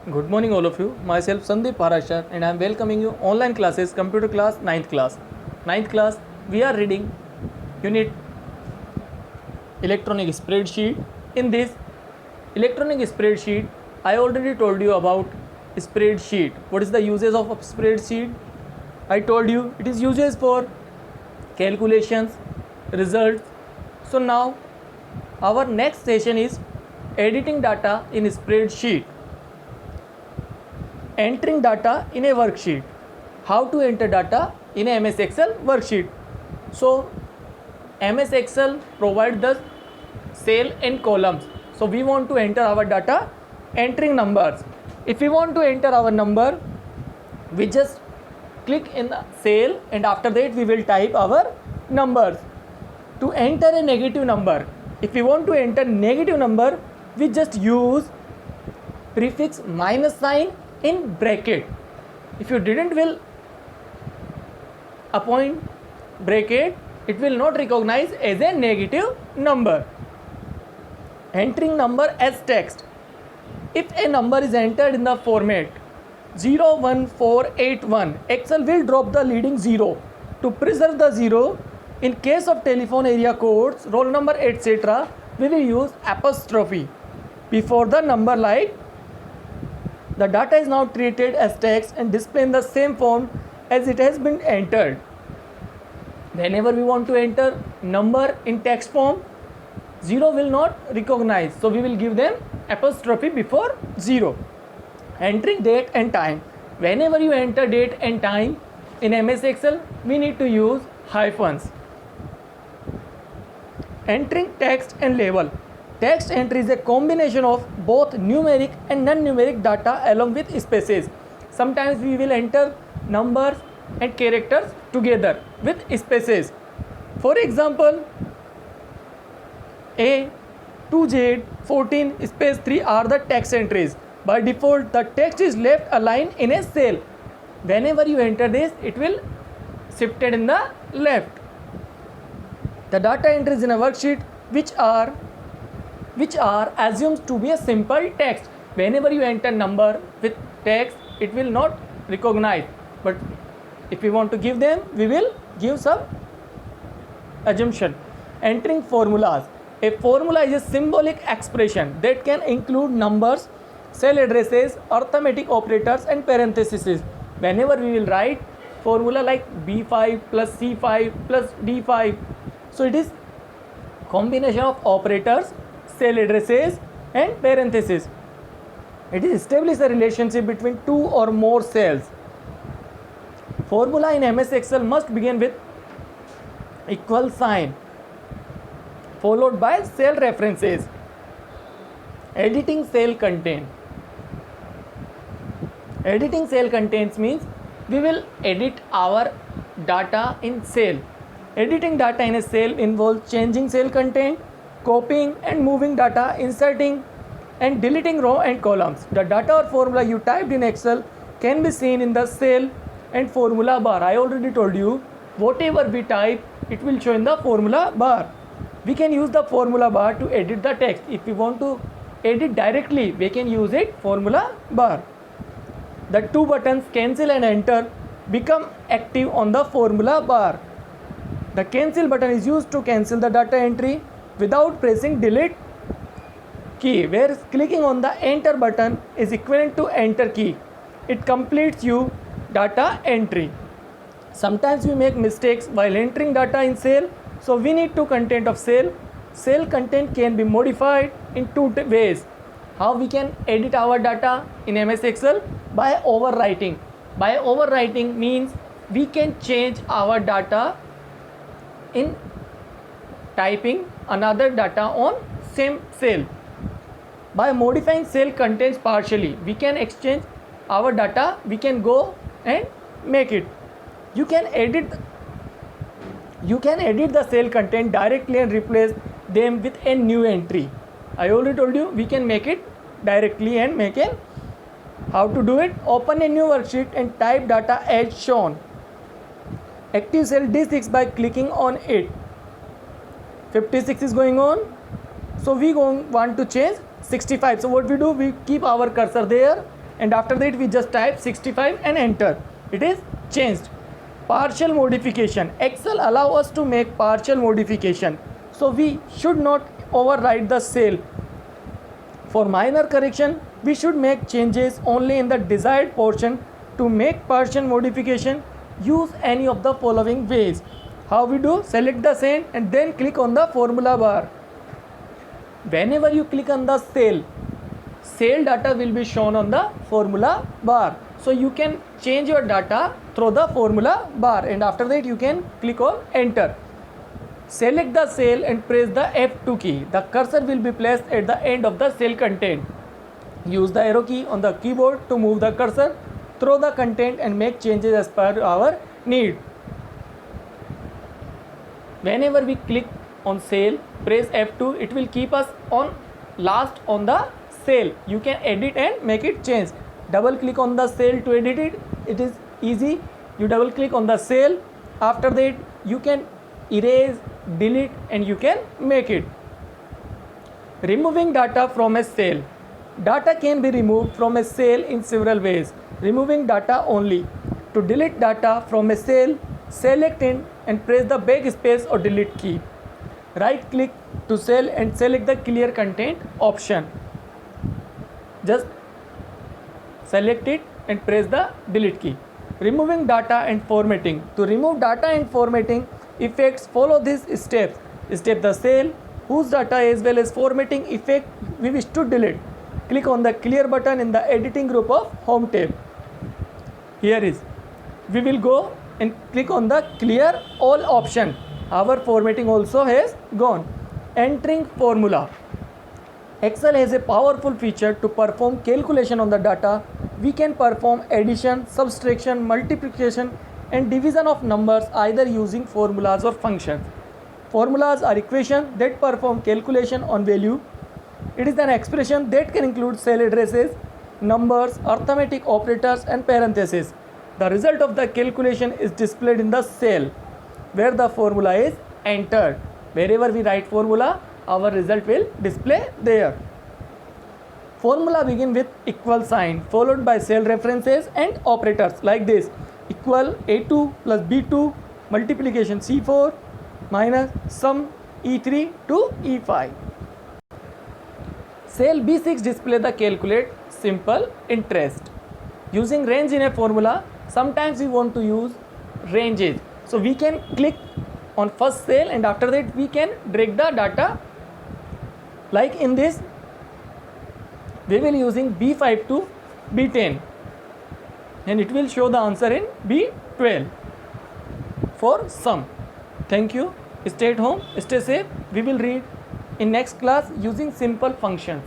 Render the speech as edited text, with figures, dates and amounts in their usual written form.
Good morning all of you. Myself Sandeep Parashar and I am welcoming you online classes computer class 9th class. 9th class we are reading unit electronic spreadsheet. In this electronic spreadsheet I already told you about spreadsheet. What is the uses of a spreadsheet? I told you it is uses for calculations, results. So now our next session is editing data in spreadsheet. Entering data in a worksheet. How to enter data in a MS Excel worksheet. So MS Excel provides the cell and columns. So we want to enter our data entering numbers. If we want to enter our number, we just click in the cell and after that we will type our numbers. To enter a negative number, if we want to enter negative number, we just use prefix minus sign in bracket. If you didn't will appoint bracket, it will not recognize as a negative number. Entering number as text. If a number is entered in the format 01481, Excel will drop the leading 0. To preserve the 0, in case of telephone area codes, roll number etc., we will use apostrophe before the number, like the data is now treated as text and displayed in the same form as it has been entered. Whenever we want to enter number in text form, 0 will not recognize, so we will give them apostrophe before 0. Entering date and time. Whenever you enter date and time in MS Excel, we need to use hyphens. Entering text and label. Text entry is a combination of both numeric and non-numeric data along with spaces. Sometimes we will enter numbers and characters together with spaces. For example, A, 2Z, 14, space 3 are the text entries. By default, the text is left aligned in a cell. Whenever you enter this, it will shifted in the left. The data entries in a worksheet which are assumed to be a simple text. Whenever you enter number with text, it will not recognize, but if we want to give them, we will give some assumption. Entering formulas. A formula is a symbolic expression that can include numbers, cell addresses, arithmetic operators and parentheses. Whenever we will write formula like B5 plus C5 plus D5, so it is combination of operators, cell addresses and parentheses. It is establish a relationship between two or more cells. Formula in MS Excel must begin with equal sign followed by cell references. Editing cell content. Editing cell contents means we will edit our data in cell. Editing data in a cell involves changing cell content, copying and moving data, inserting and deleting row and columns. The data or formula you typed in Excel can be seen in the cell and formula bar. I already told you, whatever we type, it will show in the formula bar. We can use the formula bar to edit the text. If we want to edit directly, we can use it formula bar. The two buttons cancel and enter become active on the formula bar. The cancel button is used to cancel the data entry without pressing delete key, whereas clicking on the enter button is equivalent to enter key. It completes your data entry. Sometimes we make mistakes while entering data in cell, so we need to content of cell. Cell content can be modified in two ways. How we can edit our data in MS Excel? By overwriting. By overwriting means we can change our data in typing another data on same cell. By modifying cell contents partially, we can exchange our data, we can go and make it. You can edit the cell content directly and replace them with a new entry. I already told you we can make it directly and make it. How to do it? Open a new worksheet and type data as shown. Active cell D6 by clicking on it. 56 is going on. So we want to change 65. So what we do, we keep our cursor there and after that we just type 65 and enter. It is changed. Partial modification. Excel allow us to make partial modification. So we should not override the cell. For minor correction, we should make changes only in the desired portion. To make partial modification, use any of the following ways. How we do? Select the cell and then click on the formula bar. Whenever you click on the cell data will be shown on the formula bar. So you can change your data through the formula bar, and after that you can click on enter. Select the cell and press the F2 key. The cursor will be placed at the end of the cell content. Use the arrow key on the keyboard to move the cursor through the content and make changes as per our need. Whenever we click on cell, press F2, it will keep us on last on the cell. You can edit and make it change. Double click on the cell to edit it. It is easy. You double click on the cell. After that you can erase, delete, and you can make it. Removing data from a cell. Data can be removed from a cell in several ways. Removing data only. To delete data from a cell, select it and press the backspace or delete key. Right click to cell and select the clear content option. Just select it and press the delete key. Removing data and formatting. To remove data and formatting effects, follow these steps. Step the cell whose data as well as formatting effect we wish to delete. Click on the clear button in the editing group of home tab. Here is. We will go and click on the clear all option. Our formatting also has gone. Entering formula. Excel has a powerful feature to perform calculation on the data. We can perform addition, subtraction, multiplication and division of numbers either using formulas or functions. Formulas are equations that perform calculation on value. It is an expression that can include cell addresses, numbers, arithmetic operators and parentheses. The result of the calculation is displayed in the cell where the formula is entered. Wherever we write formula, our result will display there. Formula begin with equal sign followed by cell references and operators like this: equal A2 plus B2, multiplication C4 minus sum E3 to E5. Cell B6 display the calculate simple interest. Using range in a formula, sometimes we want to use ranges. So we can click on first cell and after that we can drag the data. Like in this, we will using B5 to B10 and it will show the answer in B12 for sum. Thank you. Stay at home, stay safe. We will read in next class using simple functions.